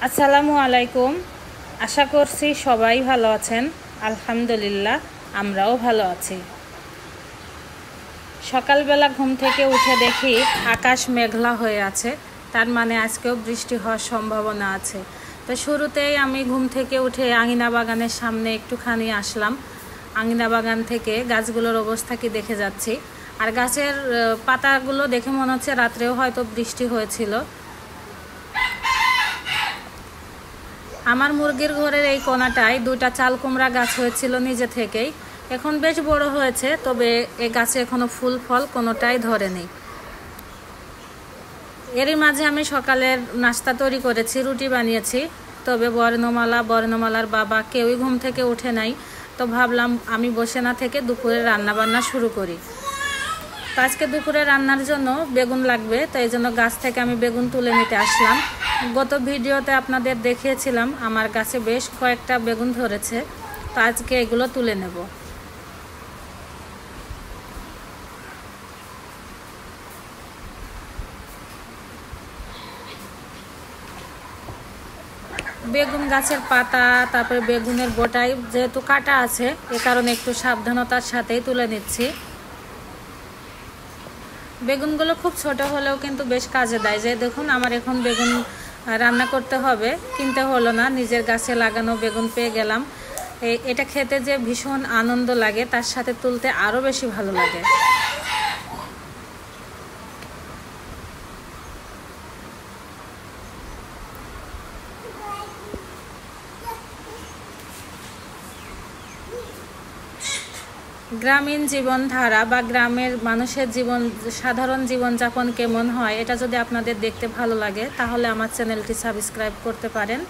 আসসালামু আলাইকুম। আশা করছি সবাই ভালো আছেন। আলহামদুলিল্লাহ আমরাও ভালো আছি। সকালবেলা ঘুম থেকে উঠে দেখি আকাশ মেঘলা হয়ে আছে, তার মানে আজকেও বৃষ্টি হওয়ার সম্ভাবনা আছে। তো শুরুতেই আমি ঘুম থেকে উঠে আঙিনা বাগানের সামনে একটুখানি আসলাম। আঙিনা বাগান থেকে গাছগুলোর অবস্থা কি দেখে যাচ্ছি, আর গাছের পাতাগুলো দেখে মনে হচ্ছে রাত্রেও হয়তো বৃষ্টি হয়েছিল। আমার মুরগির ঘরের এই কোণাটায় দুইটা চাল কুমড়া গাছ হয়েছিল নিজে থেকেই, এখন বেশ বড় হয়েছে, তবে এই গাছে এখনো ফুল ফল কোনোটাই ধরেনি। এরই মাঝে আমি সকালের নাস্তা তৈরি করেছি, রুটি বানিয়েছি, তবে বর্ণমালার বাবা কেউই ঘুম থেকে উঠে নাই। তো ভাবলাম আমি বসে না থেকে দুপুরে রান্না বান্না শুরু করি। তো আজকে দুপুরে রান্নার জন্য বেগুন লাগবে, তো এই জন্য গাছ থেকে আমি বেগুন তুলে নিতে আসলাম। গত ভিডিওতে আপনাদের দেখিয়েছিলাম আমার গাছে বেশ কয়েকটা বেগুন ধরেছে, তো আজকে এগুলো তুলে নেব। বেগুন গাছের পাতা, তারপরে বেগুনের বোটাই যেহেতু কাটা আছে, এ কারণে একটু সাবধানতার সাথেই তুলে নিচ্ছি। বেগুনগুলো খুব ছোট হলেও কিন্তু বেশ কাজে দেয়। যে দেখুন আমার এখন বেগুন রান্না করতে হবে, কিনতে হলো না, নিজের গাছে লাগানো বেগুন পেয়ে গেলাম। এটা খেতে যে ভীষণ আনন্দ লাগে, তার সাথে তুলতে আরও বেশি ভালো লাগে। গ্রামীণ জীবনধারা বা গ্রামের মানুষের সাধারণ জীবনযাপন কেমন হয়, এটা যদি আপনাদের দেখতে ভালো লাগে তাহলে আমার চ্যানেলটি সাবস্ক্রাইব করতে পারেন।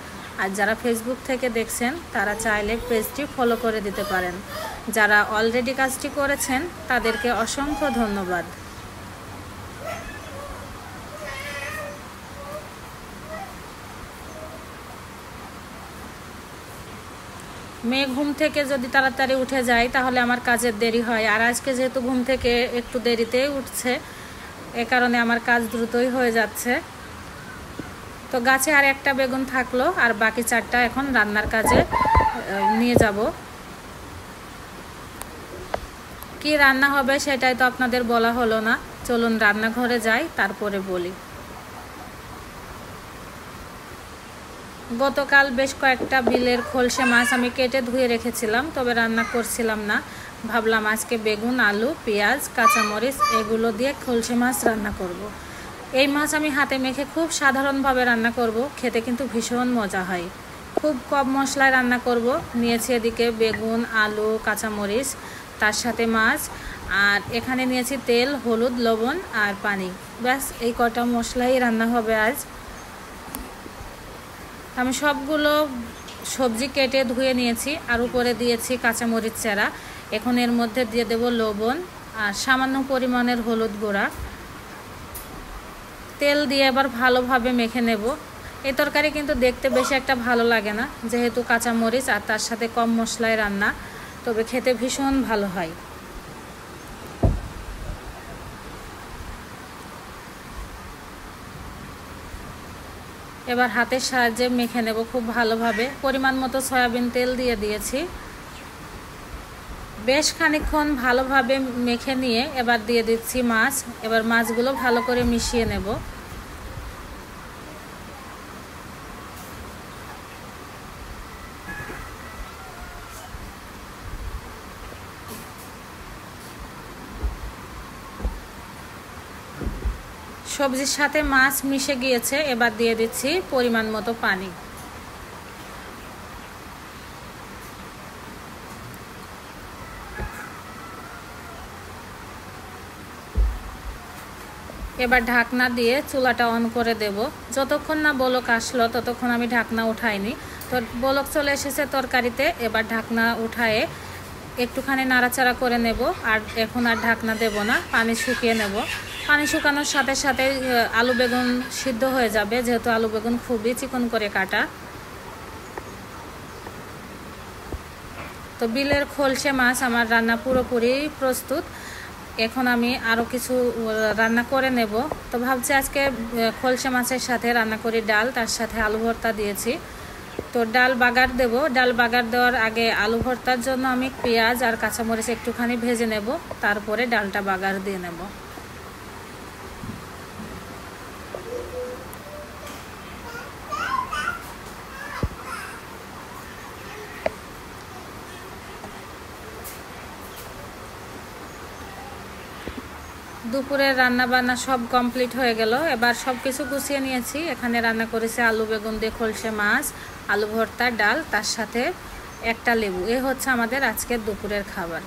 আর যারা ফেসবুক থেকে দেখছেন তারা চাইলে পেজটি ফলো করে দিতে পারেন। যারা অলরেডি কাজটি করেছেন তাদেরকে অসংখ্য ধন্যবাদ। মেয়ে ঘুম থেকে যদি তাড়াতাড়ি উঠে যায় তাহলে আমার কাজের দেরি হয়, আর আজকে যেহেতু ঘুম থেকে একটু দেরিতেই উঠছে, এ কারণে আমার কাজ দ্রুতই হয়ে যাচ্ছে। তো গাছে আর একটা বেগুন থাকলো, আর বাকি চারটা এখন রান্নার কাজে নিয়ে যাব। কি রান্না হবে সেটাই তো আপনাদের বলা হলো না, চলুন রান্নাঘরে যাই তারপরে বলি। গতকাল বেশ কয়েকটা বিলের খলসে মাছ আমি কেটে ধুয়ে রেখেছিলাম, তবে রান্না করছিলাম না। ভাবলাম আজকে বেগুন, আলু, পেঁয়াজ, কাঁচামরিচ এগুলো দিয়ে খলসে মাছ রান্না করব। এই মাছ আমি হাতে মেখে খুব সাধারণভাবে রান্না করব, খেতে কিন্তু ভীষণ মজা হয়। খুব কম মশলায় রান্না করব। নিয়েছি এদিকে বেগুন, আলু, কাঁচামরিচ, তার সাথে মাছ, আর এখানে নিয়েছি তেল, হলুদ, লবণ আর পানি। ব্যাস এই কটা মশলাই রান্না হবে আজ। আমি সবগুলো সবজি কেটে ধুয়ে নিয়েছি, আর উপরে দিয়েছি কাঁচামরিচ চেরা। এখন এর মধ্যে দিয়ে দেব লবণ আর সামান্য পরিমাণের হলুদ গুঁড়া। তেল দিয়ে এবার ভালোভাবে মেখে নেব। এই তরকারি কিন্তু দেখতে বেশি একটা ভালো লাগে না, যেহেতু কাঁচামরিচ আর তার সাথে কম মশলায় রান্না, তবে খেতে ভীষণ ভালো হয়। এবার হাতের সাহায্যে মেখে নেব খুব ভালোভাবে। পরিমাণ মতো সয়াবিন তেল দিয়ে দিয়েছি। বেশ খানিকক্ষণ ভালোভাবে মেখে নিয়ে এবার দিয়ে দিচ্ছি মাছ। এবার মাছগুলো ভালো করে মিশিয়ে নেব। সবজির সাথে মাছ মিশে গিয়েছে, এবার দিয়ে দিচ্ছি পরিমাণ মতো পানি। এবার ঢাকনা দিয়ে চুলাটা অন করে দেব। যতক্ষণ না বলক আসলো ততক্ষণ আমি ঢাকনা উঠাইনি। তো বলক চলে এসেছে তরকারিতে, এবার ঢাকনা উঠায়ে একটুখানি নাড়াচাড়া করে নেব। আর এখন আর ঢাকনা দেব না, পানি শুকিয়ে নেব। পানি শুকানোর সাথে সাথে আলু বেগুন সিদ্ধ হয়ে যাবে, যেহেতু আলু বেগুন খুবই চিকন করে কাটা। তো বিলের খলসে মাছ আমার রান্না পুরোপুরি প্রস্তুত। এখন আমি আরও কিছু রান্না করে নেব। তো ভাবছি আজকে খলসে মাছের সাথে রান্না করি ডাল, তার সাথে আলু ভর্তা দিয়েছি। তো ডাল বাগার দেব। ডাল বাগার দেওয়ার আগে আলু ভর্তার জন্য আমি পেঁয়াজ আর কাঁচামরিচ একটুখানি ভেজে নেব, তারপরে ডালটা বাগার দিয়ে নেব। দুপুরের রান্না বান্না সব কমপ্লিট হয়ে গেল। এবার সব কিছু গুছিয়ে নিয়েছি। এখানে রান্না করেছি আলু বেগুন দিয়ে খলসে মাছ, আলু ভর্তা, ডাল, তার সাথে একটা লেবু। এ হচ্ছে আমাদের আজকের দুপুরের খাবার।